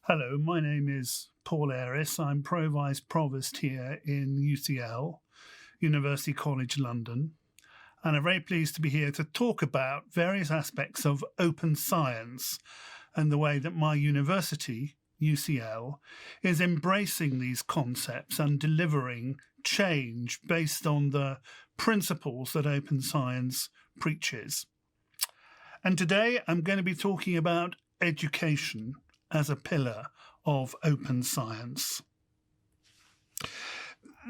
Hello, my name is Paul Ayris. I'm Pro Vice Provost here in UCL, University College London, and I'm very pleased to be here to talk about various aspects of open science and the way that my university, UCL, is embracing these concepts and delivering change based on the principles that open science preaches. And today I'm going to be talking about education as a pillar of open science.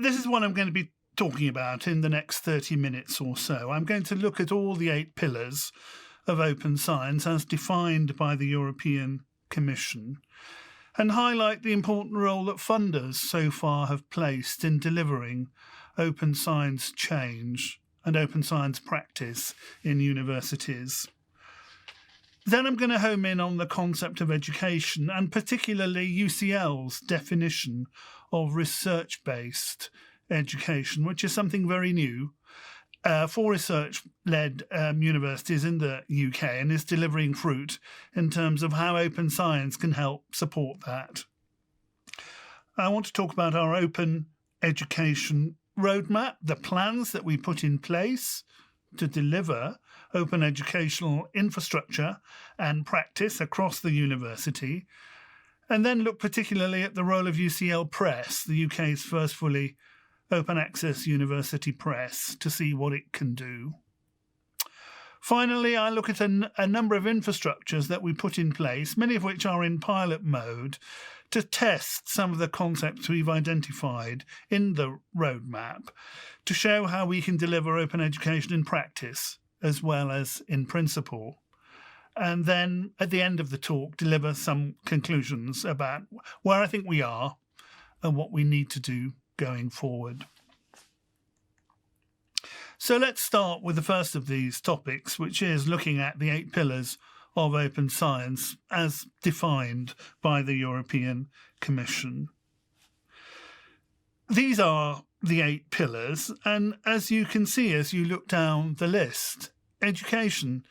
This is what I'm going to be talking about in the next 30 minutes or so. I'm going to look at all the 8 pillars of open science as defined by the European Commission and highlight the important role that funders so far have placed in delivering open science change and open science practice in universities. Then I'm going to home in on the concept of education and particularly UCL's definition of research-based education, which is something very new for research-led universities in the UK and is delivering fruit in terms of how open science can help support that. I want to talk about our open education roadmap, the plans that we put in place to deliver open educational infrastructure and practice across the university, and then look particularly at the role of UCL Press, the UK's first fully open access university press, to see what it can do. Finally, I look at a number of infrastructures that we put in place, many of which are in pilot mode, to test some of the concepts we've identified in the roadmap, to show how we can deliver open education in practice as well as in principle. And then at the end of the talk, deliver some conclusions about where I think we are and what we need to do going forward. So let's start with the first of these topics, which is looking at the 8 pillars of open science as defined by the European Commission. These are the 8 pillars, and as you can see as you look down the list, education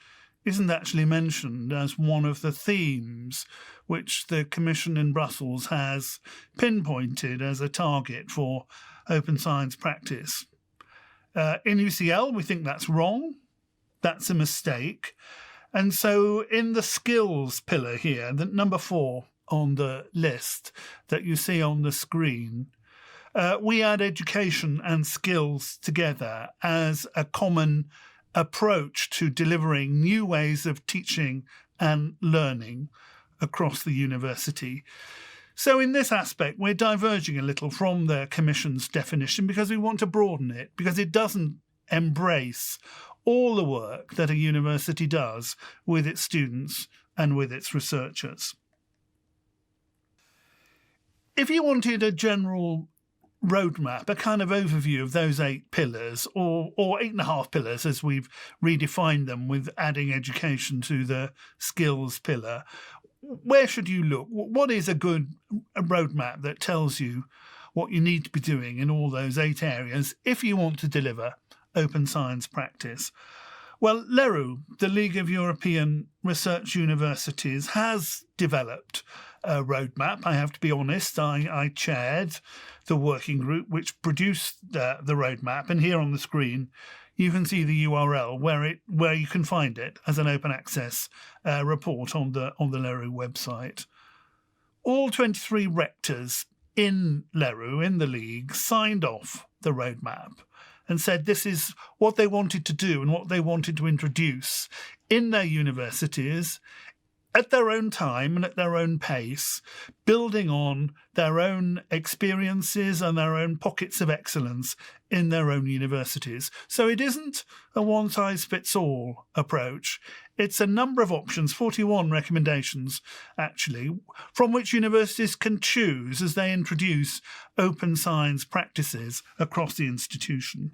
isn't actually mentioned as one of the themes which the Commission in Brussels has pinpointed as a target for open science practice. In UCL, we think that's wrong, that's a mistake, and so in the skills pillar here, the number 4 on the list that you see on the screen, we add education and skills together as a common approach to delivering new ways of teaching and learning across the university. So in this aspect, we're diverging a little from the Commission's definition because we want to broaden it, because it doesn't embrace all the work that a university does with its students and with its researchers. If you wanted a general roadmap, a kind of overview of those 8 pillars, or 8.5 pillars as we've redefined them with adding education to the skills pillar, where should you look? What is a good roadmap that tells you what you need to be doing in all those 8 areas if you want to deliver open science practice? Well, LERU, the League of European Research Universities, has developed a roadmap. I have to be honest, I chaired the working group which produced the roadmap, and here on the screen you can see the URL where you can find it as an open access report on the LERU website. All 23 rectors in LERU, in the league, signed off the roadmap and said this is what they wanted to do and what they wanted to introduce in their universities at their own time and at their own pace, building on their own experiences and their own pockets of excellence in their own universities. So it isn't a one-size-fits-all approach. It's a number of options, 41 recommendations actually, from which universities can choose as they introduce open science practices across the institution.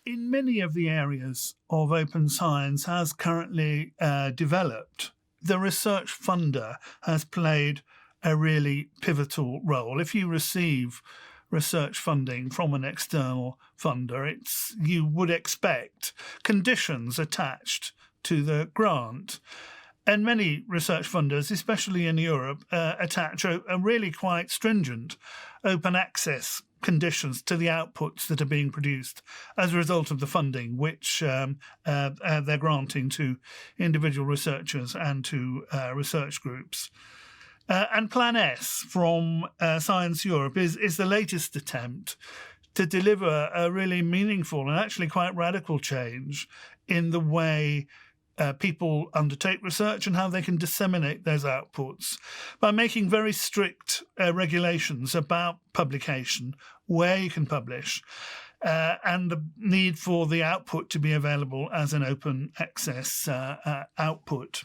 In many of the areas of open science has currently developed, the research funder has played a really pivotal role. If you receive research funding from an external funder, you would expect conditions attached to the grant. And many research funders, especially in Europe, attach a really quite stringent open access conditions to the outputs that are being produced as a result of the funding, which they're granting to individual researchers and to research groups. And Plan S from Science Europe is the latest attempt to deliver a really meaningful and actually quite radical change in the way people undertake research and how they can disseminate those outputs by making very strict regulations about publication, where you can publish, and the need for the output to be available as an open access output.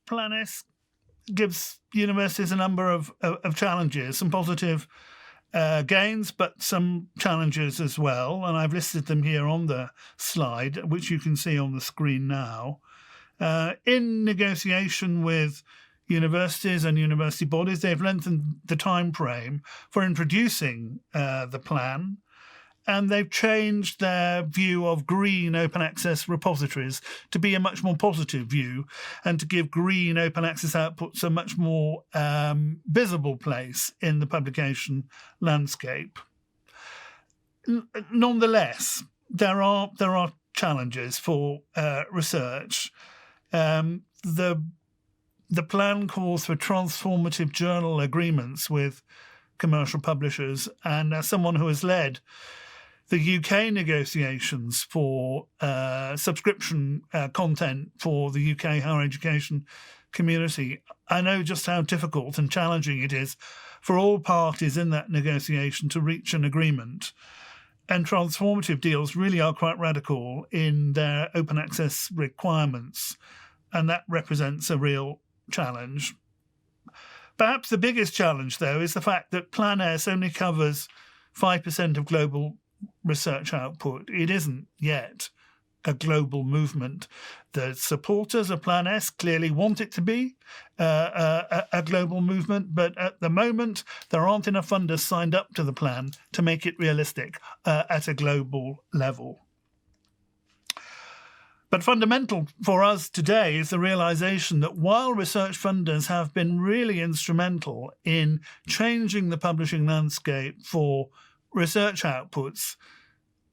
Plan S gives universities a number of challenges, some positive gains, but some challenges as well. And I've listed them here on the slide, which you can see on the screen now. In negotiation with universities and university bodies, they've lengthened the time frame for introducing the plan. And they've changed their view of green open access repositories to be a much more positive view and to give green open access outputs a much more visible place in the publication landscape. Nonetheless, there are challenges for research. The plan calls for transformative journal agreements with commercial publishers, and as someone who has led the UK negotiations for subscription content for the UK higher education community, I know just how difficult and challenging it is for all parties in that negotiation to reach an agreement. And transformative deals really are quite radical in their open access requirements, and that represents a real challenge. Perhaps the biggest challenge, though, is the fact that Plan S only covers 5% of global research output. It isn't yet a global movement. The supporters of Plan S clearly want it to be a global movement, but at the moment there aren't enough funders signed up to the plan to make it realistic at a global level. But fundamental for us today is the realization that while research funders have been really instrumental in changing the publishing landscape for research outputs,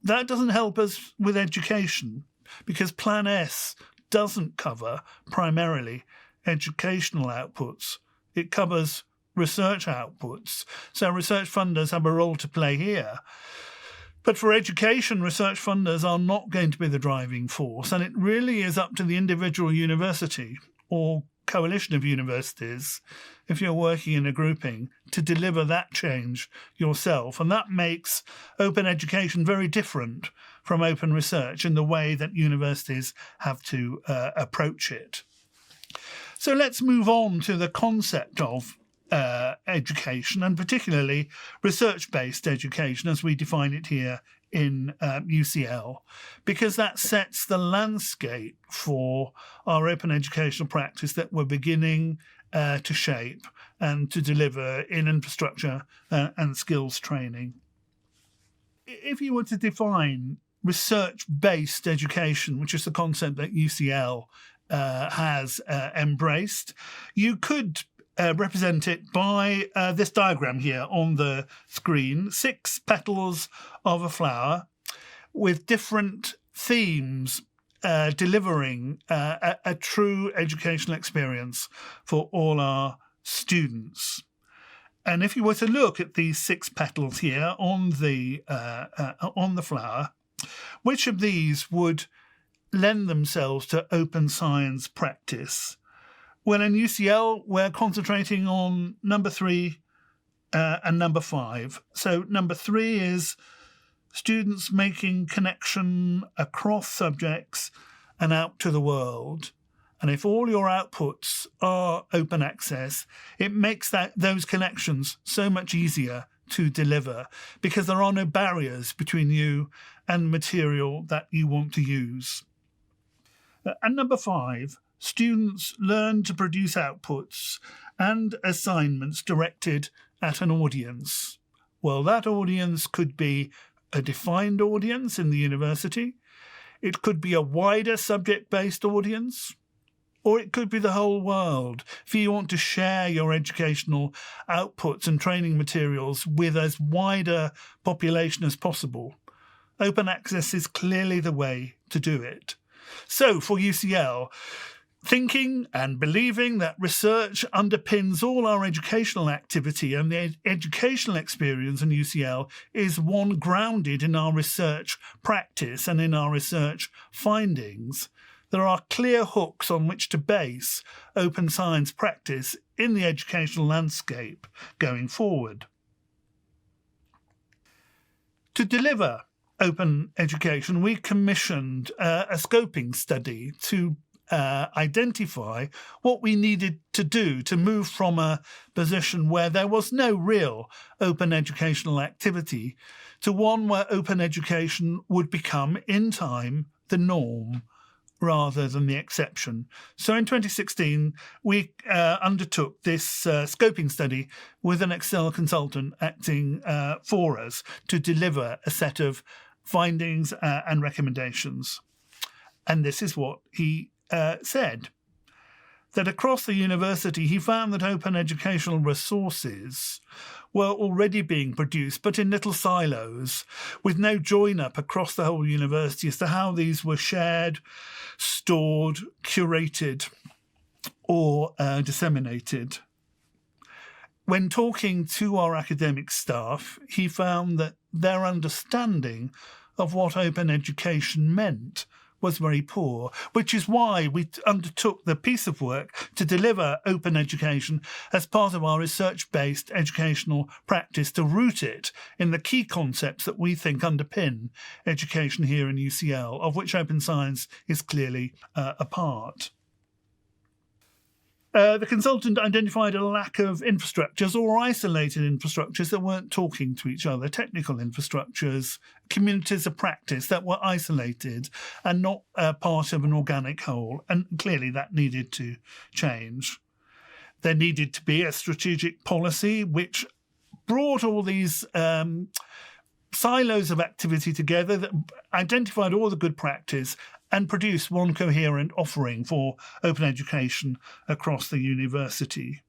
that doesn't help us with education, because Plan S doesn't cover primarily educational outputs. It covers research outputs. So research funders have a role to play here. But for education, research funders are not going to be the driving force, and it really is up to the individual university or coalition of universities, if you're working in a grouping, to deliver that change yourself. And that makes open education very different from open research in the way that universities have to approach it. So let's move on to the concept of education, and particularly research-based education as we define it here in UCL, because that sets the landscape for our open educational practice that we're beginning to shape and to deliver in infrastructure and skills training. If you were to define research-based education, which is the concept that UCL has embraced, you could represent it by this diagram here on the screen, 6 petals of a flower with different themes delivering a true educational experience for all our students. And if you were to look at these 6 petals here on the flower, which of these would lend themselves to open science practice? Well, in UCL, we're concentrating on number 3 and number 5. So number 3 is students making connection across subjects and out to the world. And if all your outputs are open access, it makes those connections so much easier to deliver, because there are no barriers between you and material that you want to use. And number 5, students learn to produce outputs and assignments directed at an audience. Well, that audience could be a defined audience in the university. It could be a wider subject-based audience. or it could be the whole world. If you want to share your educational outputs and training materials with as wide a population as possible, open access is clearly the way to do it. So for UCL, thinking and believing that research underpins all our educational activity and the educational experience in UCL is one grounded in our research practice and in our research findings. There are clear hooks on which to base open science practice in the educational landscape going forward. To deliver open education, we commissioned a scoping study to identify what we needed to do to move from a position where there was no real open educational activity to one where open education would become, in time, the norm rather than the exception. So in 2016, we undertook this scoping study with an external consultant acting for us to deliver a set of findings and recommendations. And this is what he said, that across the university he found that open educational resources were already being produced, but in little silos, with no join-up across the whole university as to how these were shared, stored, curated, or disseminated. When talking to our academic staff, he found that their understanding of what open education meant was very poor, which is why we undertook the piece of work to deliver open education as part of our research-based educational practice, to root it in the key concepts that we think underpin education here in UCL, of which open science is clearly a part. The consultant identified a lack of infrastructures or isolated infrastructures that weren't talking to each other, technical infrastructures, communities of practice that were isolated and not part of an organic whole. And clearly that needed to change. There needed to be a strategic policy which brought all these silos of activity together, that identified all the good practice and produce one coherent offering for open education across the university.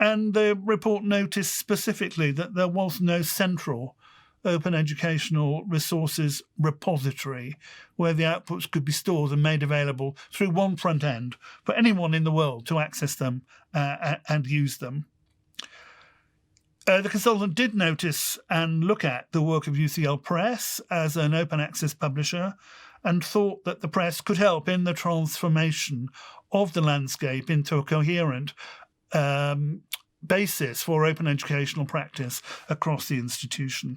And the report noticed specifically that there was no central open educational resources repository where the outputs could be stored and made available through one front end for anyone in the world to access them and use them. The consultant did notice and look at the work of UCL Press as an open access publisher, and thought that the press could help in the transformation of the landscape into a coherent basis for open educational practice across the institution.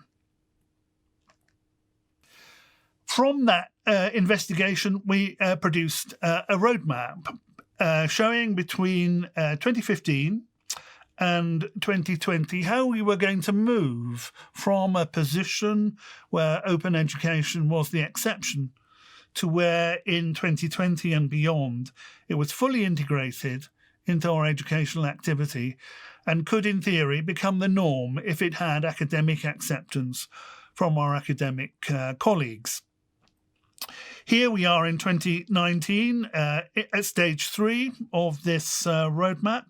From that investigation, we produced a roadmap showing between 2015 and 2020 how we were going to move from a position where open education was the exception to where in 2020 and beyond it was fully integrated into our educational activity and could, in theory, become the norm if it had academic acceptance from our academic colleagues. Here we are in 2019 at stage 3 of this roadmap.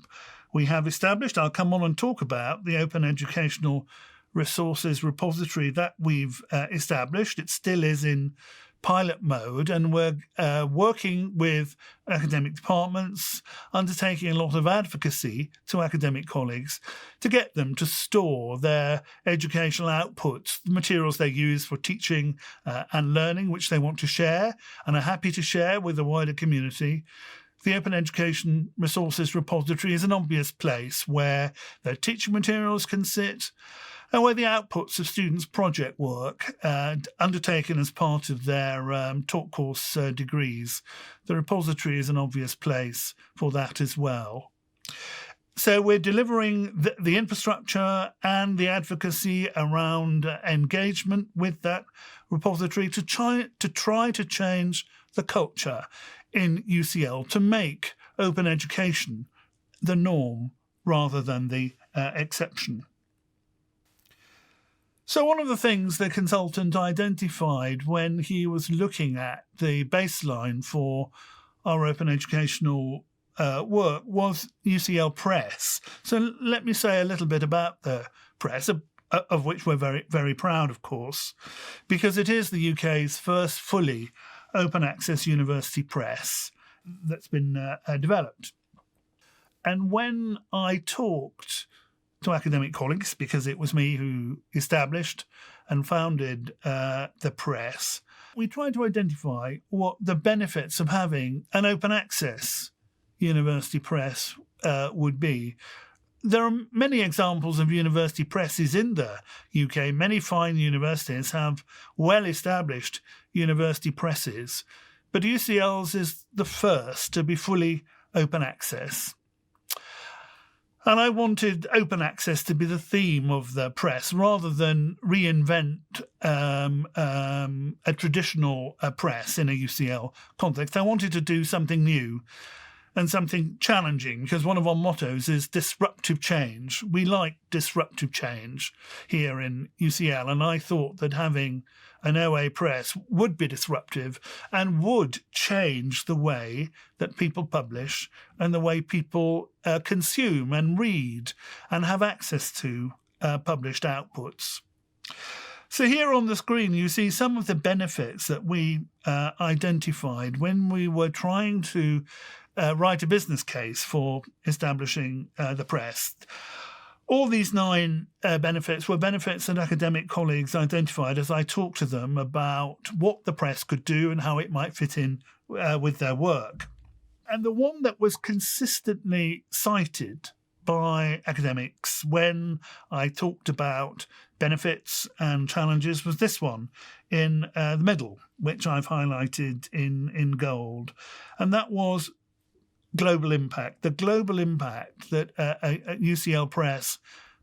We have established, I'll come on and talk about the open educational resources repository that we've established. It still is in pilot mode, and we're working with academic departments, undertaking a lot of advocacy to academic colleagues to get them to store their educational outputs, the materials they use for teaching and learning, which they want to share and are happy to share with the wider community. The Open Education Resources Repository is an obvious place where their teaching materials can sit, and where the outputs of students' project work undertaken as part of their taught course degrees. The repository is an obvious place for that as well. So we're delivering the infrastructure and the advocacy around engagement with that repository to try to change the culture in UCL, to make open education the norm rather than the exception. So one of the things the consultant identified when he was looking at the baseline for our open educational work was UCL Press. So let me say a little bit about the press, of which we're very, very proud, of course, because it is the UK's first fully open access university press that's been developed. And when I talked to academic colleagues, because it was me who established and founded the press, we tried to identify what the benefits of having an open access university press would be. There are many examples of university presses in the UK. Many fine universities have well-established university presses, but UCL's is the first to be fully open access. And I wanted open access to be the theme of the press rather than reinvent a traditional press in a UCL context. I wanted to do something new and something challenging, because one of our mottos is disruptive change. We like disruptive change here in UCL, and I thought that having an OA press would be disruptive and would change the way that people publish and the way people consume and read and have access to published outputs. So here on the screen, you see some of the benefits that we identified when we were trying to write a business case for establishing the press. All these 9 benefits were benefits that academic colleagues identified as I talked to them about what the press could do and how it might fit in with their work. And the one that was consistently cited by academics when I talked about benefits and challenges was this one in the middle, which I've highlighted in gold. And that was global impact, the global impact that a UCL Press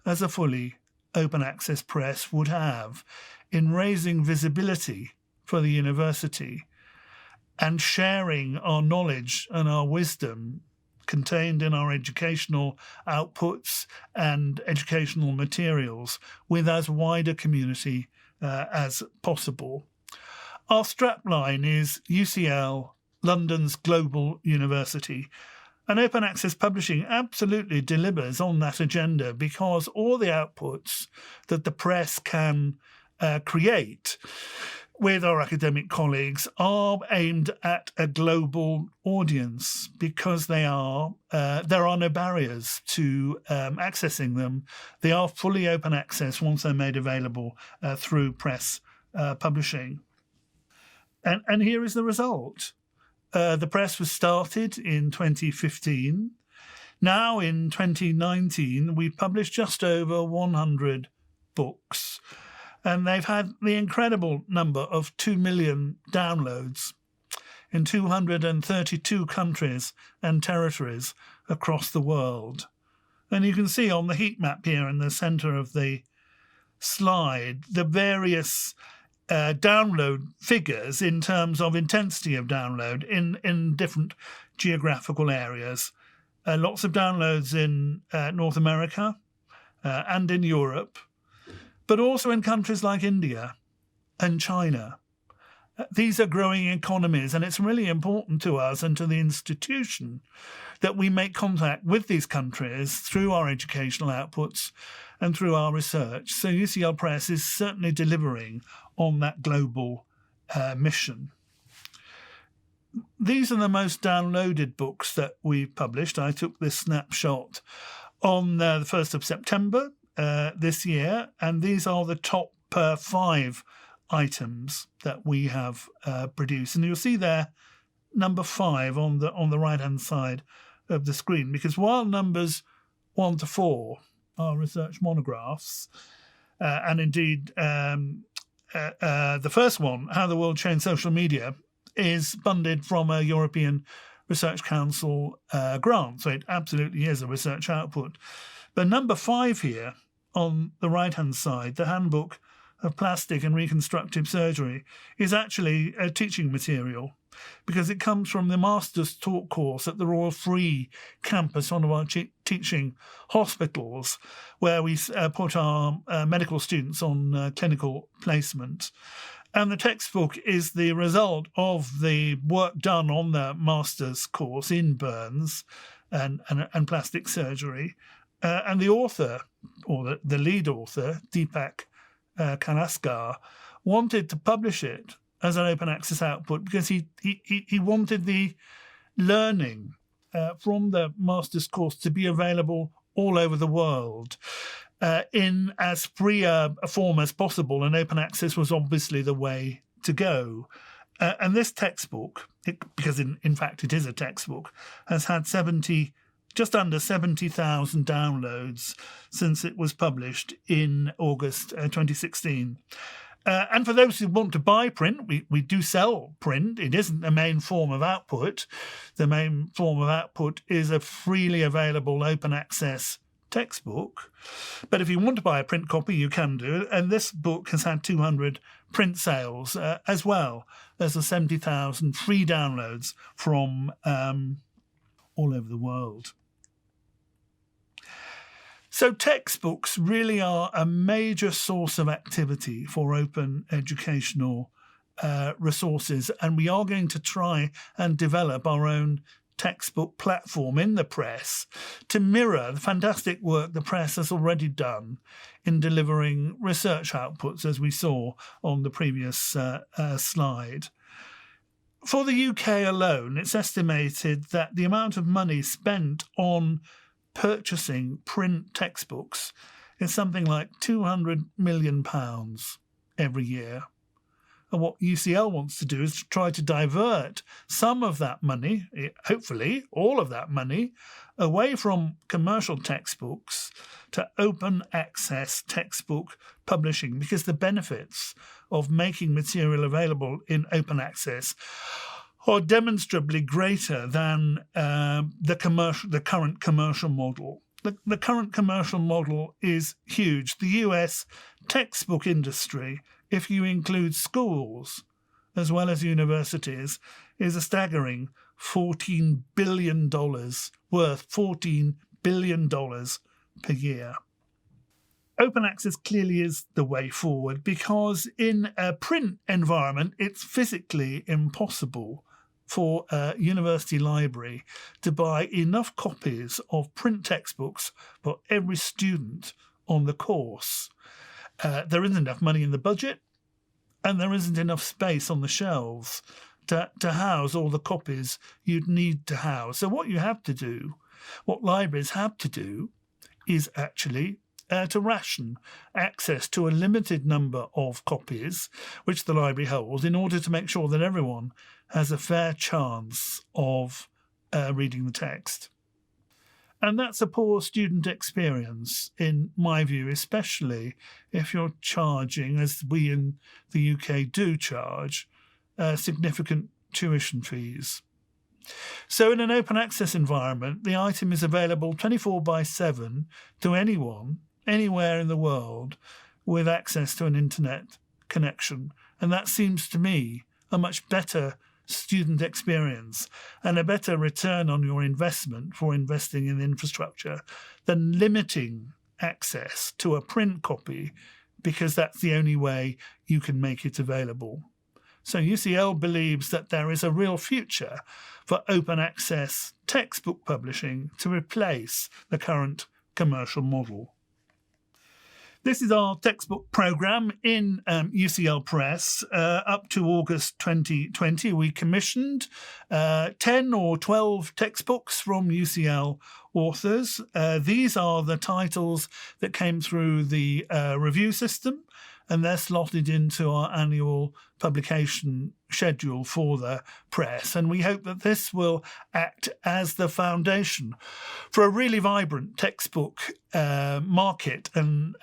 as a fully open access press would have in raising visibility for the university and sharing our knowledge and our wisdom contained in our educational outputs and educational materials with as wide a community as possible. Our strapline is UCL, London's global university. And open access publishing absolutely delivers on that agenda, because all the outputs that the press can create with our academic colleagues are aimed at a global audience, because there are no barriers to accessing them. They are fully open access once they're made available through press publishing. And here is the result. The press was started in 2015. Now, in 2019, we've published just over 100 books, and they've had the incredible number of 2 million downloads in 232 countries and territories across the world. And you can see on the heat map here in the centre of the slide the various download figures in terms of intensity of download in different geographical areas. Lots of downloads in North America and in Europe, but also in countries like India and China. These are growing economies, and it's really important to us and to the institution that we make contact with these countries through our educational outputs and through our research. So UCL Press is certainly delivering on that global mission. These are the most downloaded books that we've published. I took this snapshot on the 1st of September this year, and these are the top 5 items that we have produced. And you'll see there number 5 on the right-hand side of the screen, because while numbers 1 to 4 are research monographs, and indeed the first one, How the World Changed Social Media, is funded from a European Research Council grant, so it absolutely is a research output. But number 5 here on the right-hand side, the Handbook of Plastic and Reconstructive Surgery, is actually a teaching material, because it comes from the Master's Taught course at the Royal Free campus, one of our teaching hospitals, where we put our medical students on clinical placement. And the textbook is the result of the work done on the master's course in burns and plastic surgery. And the author, or the lead author, Deepak Kalaskar, wanted to publish it as an open access output because he wanted the learning from the master's course to be available all over the world in as free a form as possible, and open access was obviously the way to go. And this textbook, because in fact it is a textbook, has had just under 70,000 downloads since it was published in August 2016. And for those who want to buy print, we do sell print. It isn't the main form of output. The main form of output is a freely available open access textbook. But if you want to buy a print copy, you can do. And this book has had 200 print sales as well. There's 70,000 free downloads from all over the world. So textbooks really are a major source of activity for open educational resources, and we are going to try and develop our own textbook platform in the press to mirror the fantastic work the press has already done in delivering research outputs, as we saw on the previous slide. For the UK alone, it's estimated that the amount of money spent on purchasing print textbooks is something like £200 million every year. And what UCL wants to do is to try to divert some of that money, hopefully all of that money, away from commercial textbooks to open access textbook publishing, because the benefits of making material available in open access are demonstrably greater than the current commercial model. The current commercial model is huge. The US textbook industry, if you include schools as well as universities, is a staggering $14 billion worth, $14 billion per year. Open access clearly is the way forward, because in a print environment, it's physically impossible for a university library to buy enough copies of print textbooks for every student on the course. There isn't enough money in the budget, and there isn't enough space on the shelves to house all the copies you'd need to house. So what you have to do, what libraries have to do, is actually to ration access to a limited number of copies which the library holds, in order to make sure that everyone has a fair chance of reading the text. And that's a poor student experience, in my view, especially if you're charging, as we in the UK do charge, significant tuition fees. So in an open access environment, the item is available 24/7 to anyone, anywhere in the world, with access to an internet connection. And that seems to me a much better student experience and a better return on your investment for investing in infrastructure than limiting access to a print copy, because that's the only way you can make it available. So UCL believes that there is a real future for open access textbook publishing to replace the current commercial model. This is our textbook programme in UCL Press. Up to August 2020, we commissioned 10 or 12 textbooks from UCL authors. These are the titles that came through the review system, and they're slotted into our annual publication schedule for the press. And we hope that this will act as the foundation for a really vibrant textbook market and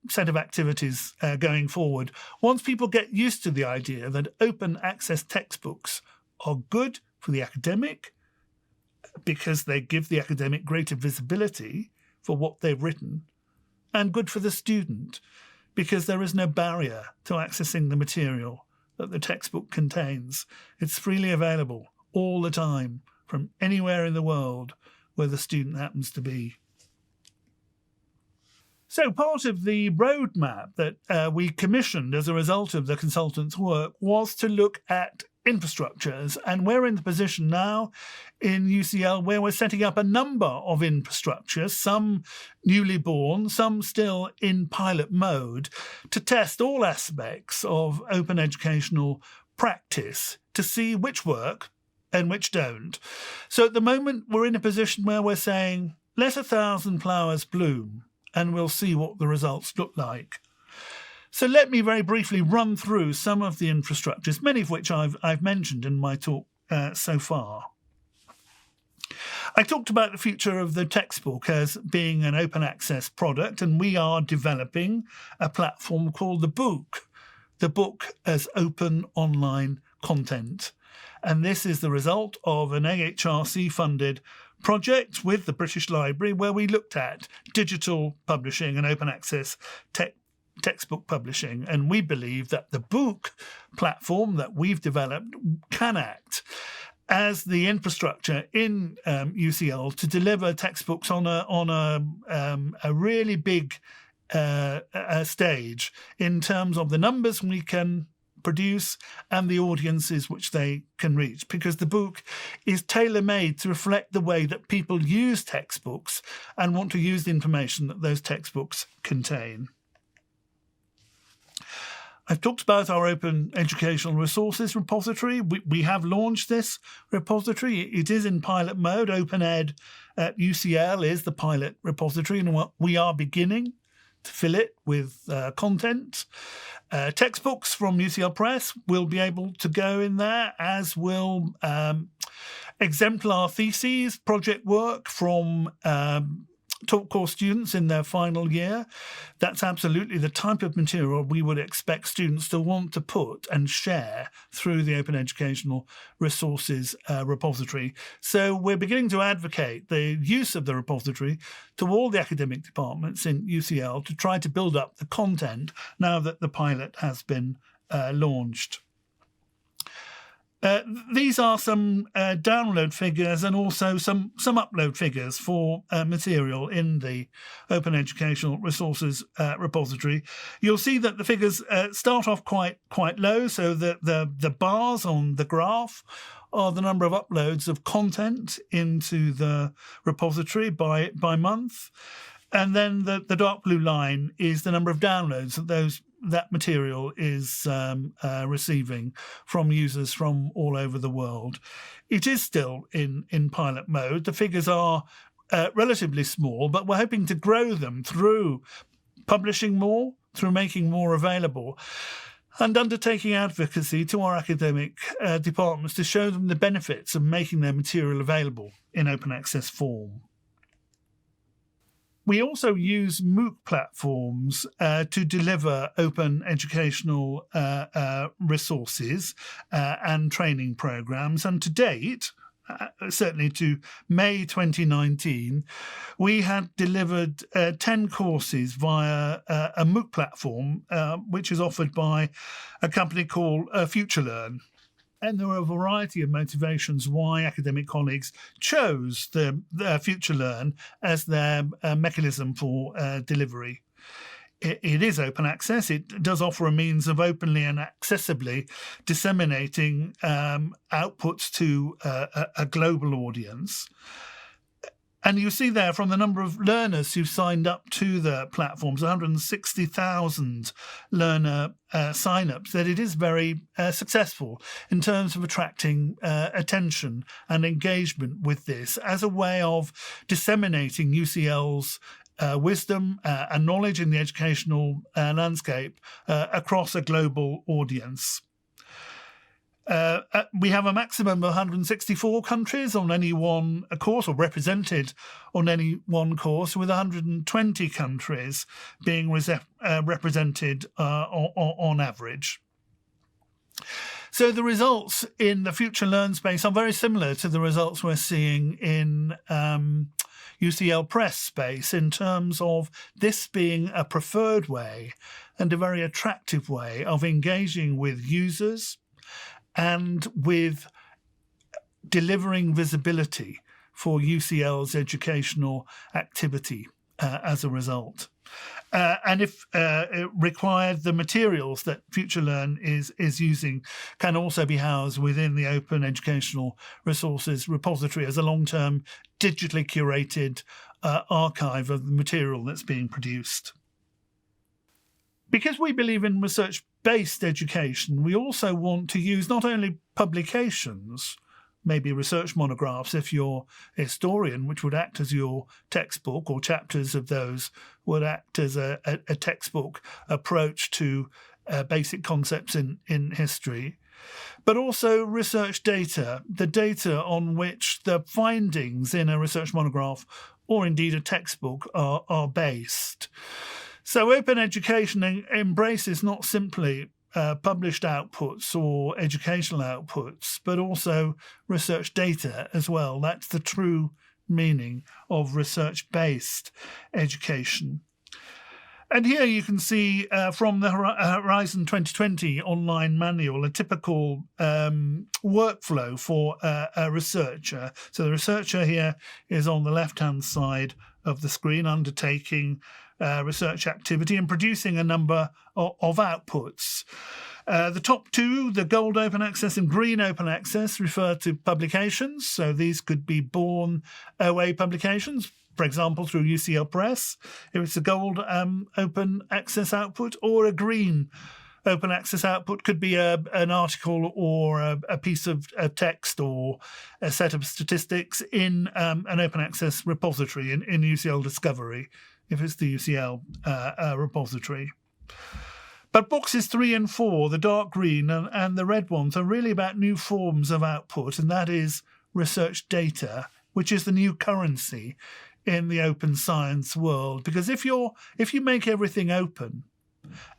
set of activities going forward. Once people get used to the idea that open access textbooks are good for the academic, because they give the academic greater visibility for what they've written, and good for the student, because there is no barrier to accessing the material that the textbook contains. It's freely available all the time from anywhere in the world where the student happens to be. So part of the roadmap that we commissioned as a result of the consultants' work was to look at infrastructures, and we're in the position now in UCL where we're setting up a number of infrastructures, some newly born, some still in pilot mode, to test all aspects of open educational practice to see which work and which don't. So at the moment we're in a position where we're saying, let 1,000 flowers bloom and we'll see what the results look like. So let me very briefly run through some of the infrastructures, many of which I've mentioned in my talk so far. I talked about the future of the textbook as being an open access product, and we are developing a platform called the book as open online content. And this is the result of an AHRC-funded project with the British Library where we looked at digital publishing and open access textbook publishing. And we believe that the book platform that we've developed can act as the infrastructure in UCL to deliver textbooks on a really big stage in terms of the numbers we can produce and the audiences which they can reach, because the book is tailor-made to reflect the way that people use textbooks and want to use the information that those textbooks contain. I've talked about our Open Educational Resources repository. We have launched this repository. It is in pilot mode. OpenEd at UCL is the pilot repository, and we are beginning to fill it with content. Textbooks from UCL Press will be able to go in there, as will exemplar theses, project work from taught course students in their final year. That's absolutely the type of material we would expect students to want to put and share through the Open Educational Resources repository. So we're beginning to advocate the use of the repository to all the academic departments in UCL to try to build up the content now that the pilot has been launched. These are some download figures and also some upload figures for material in the Open Educational Resources repository. You'll see that the figures start off quite low, so the bars on the graph are the number of uploads of content into the repository by month, and then the dark blue line is the number of downloads that material is receiving from users from all over the world. It is still in pilot mode. The figures are relatively small, but we're hoping to grow them through publishing more, through making more available, and undertaking advocacy to our academic departments to show them the benefits of making their material available in open access form. We also use MOOC platforms to deliver open educational resources and training programs. And to date, certainly to May 2019, we had delivered 10 courses via a MOOC platform, which is offered by a company called FutureLearn. And there are a variety of motivations why academic colleagues chose the FutureLearn as their mechanism for delivery. It is open access. It does offer a means of openly and accessibly disseminating outputs to a global audience. And you see there from the number of learners who've signed up to the platforms, 160,000 learner sign-ups, that it is very successful in terms of attracting attention and engagement with this as a way of disseminating UCL's wisdom and knowledge in the educational landscape across a global audience. We have a maximum of 164 countries on any one course, or represented on any one course, with 120 countries being represented on average. So the results in the FutureLearn space are very similar to the results we're seeing in UCL Press space, in terms of this being a preferred way and a very attractive way of engaging with users and with delivering visibility for UCL's educational activity as a result. And if required, the materials that FutureLearn is using can also be housed within the Open Educational Resources repository as a long-term digitally curated archive of the material that's being produced. Because we believe in research-based education, we also want to use not only publications, maybe research monographs if you're a historian, which would act as your textbook, or chapters of those would act as a textbook approach to basic concepts in history, but also research data, the data on which the findings in a research monograph or indeed a textbook are based. So open education embraces not simply published outputs or educational outputs, but also research data as well. That's the true meaning of research-based education. And here you can see from the Horizon 2020 online manual a typical workflow for a researcher. So the researcher here is on the left-hand side of the screen undertaking research activity and producing a number of outputs. The top two, the gold open access and green open access, refer to publications. So these could be born OA publications, for example, through UCL Press, if it's a gold open access output, or a green open access output could be an article or a piece of text or a set of statistics in an open access repository in UCL Discovery, if it's the UCL repository. But boxes 3 and 4, the dark green and the red ones, are really about new forms of output, and that is research data, which is the new currency in the open science world. Because if you make everything open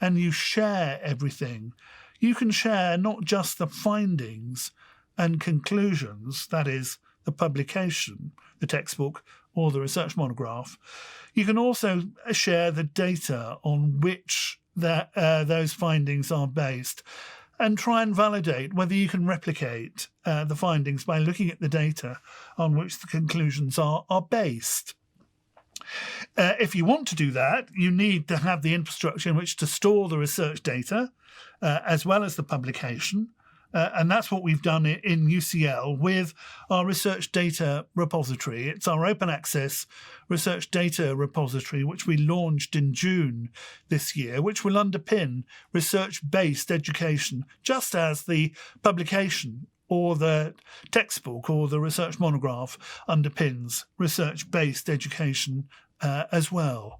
and you share everything, you can share not just the findings and conclusions, that is, the publication, the textbook or the research monograph. You can also share the data on which those findings are based, and try and validate whether you can replicate the findings by looking at the data on which the conclusions are based. If you want to do that, you need to have the infrastructure in which to store the research data, as well as the publication. And that's what we've done in UCL with our research data repository. It's our open access research data repository, which we launched in June this year, which will underpin research-based education, just as the publication or the textbook or the research monograph underpins research-based education as well.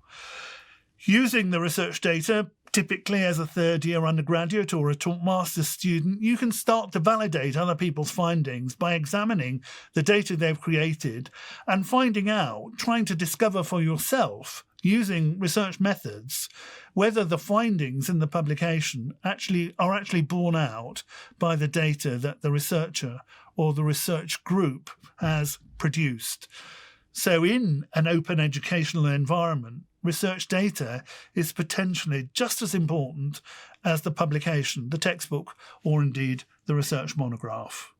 Using the research data, typically as a third-year undergraduate or a master's student, you can start to validate other people's findings by examining the data they've created and finding out, trying to discover for yourself, using research methods, whether the findings in the publication are actually borne out by the data that the researcher or the research group has produced. So in an open educational environment, research data is potentially just as important as the publication, the textbook, or indeed the research monograph.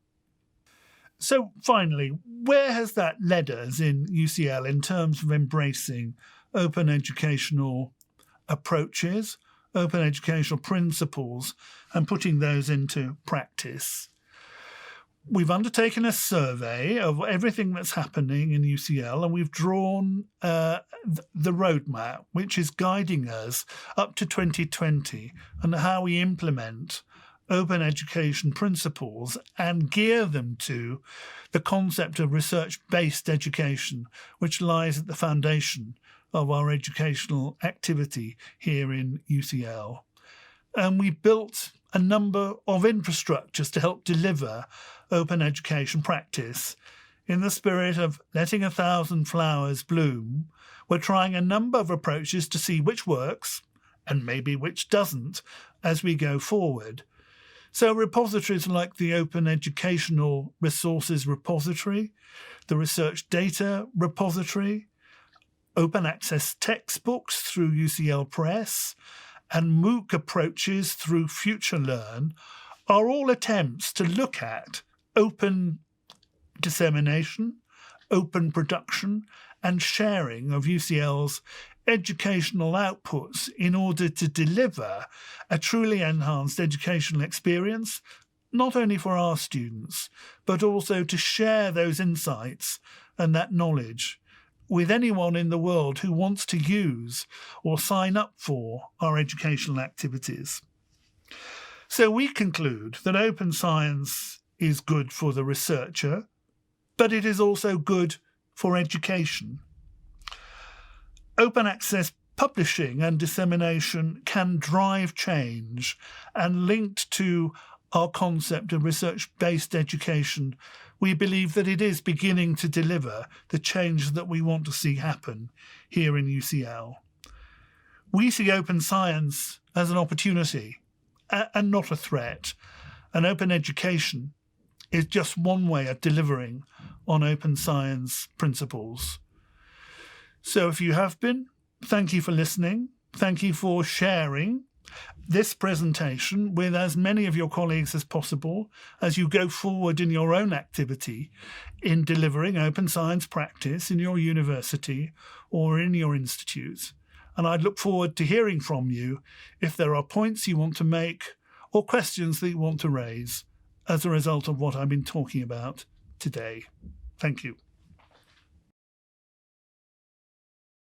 So finally, where has that led us in UCL in terms of embracing open educational approaches, open educational principles, and putting those into practice? We've undertaken a survey of everything that's happening in UCL, and we've drawn the roadmap, which is guiding us up to 2020 and how we implement open education principles and gear them to the concept of research-based education, which lies at the foundation of our educational activity here in UCL. And we built a number of infrastructures to help deliver open education practice. In the spirit of letting 1,000 flowers bloom, we're trying a number of approaches to see which works and maybe which doesn't as we go forward. So repositories like the Open Educational Resources Repository, the Research Data Repository, open access textbooks through UCL Press, and MOOC approaches through FutureLearn are all attempts to look at open dissemination, open production, and sharing of UCL's educational outputs in order to deliver a truly enhanced educational experience, not only for our students, but also to share those insights and that knowledge with anyone in the world who wants to use or sign up for our educational activities. So we conclude that open science is good for the researcher, but it is also good for education. Open access publishing and dissemination can drive change, and linked to our concept of research-based education, we believe that it is beginning to deliver the change that we want to see happen here in UCL. We see open science as an opportunity and not a threat, and open education is just one way of delivering on open science principles. So if you have been, thank you for listening. Thank you for sharing this presentation with as many of your colleagues as possible as you go forward in your own activity in delivering open science practice in your university or in your institutes. And I'd look forward to hearing from you if there are points you want to make or questions that you want to raise as a result of what I've been talking about today. Thank you.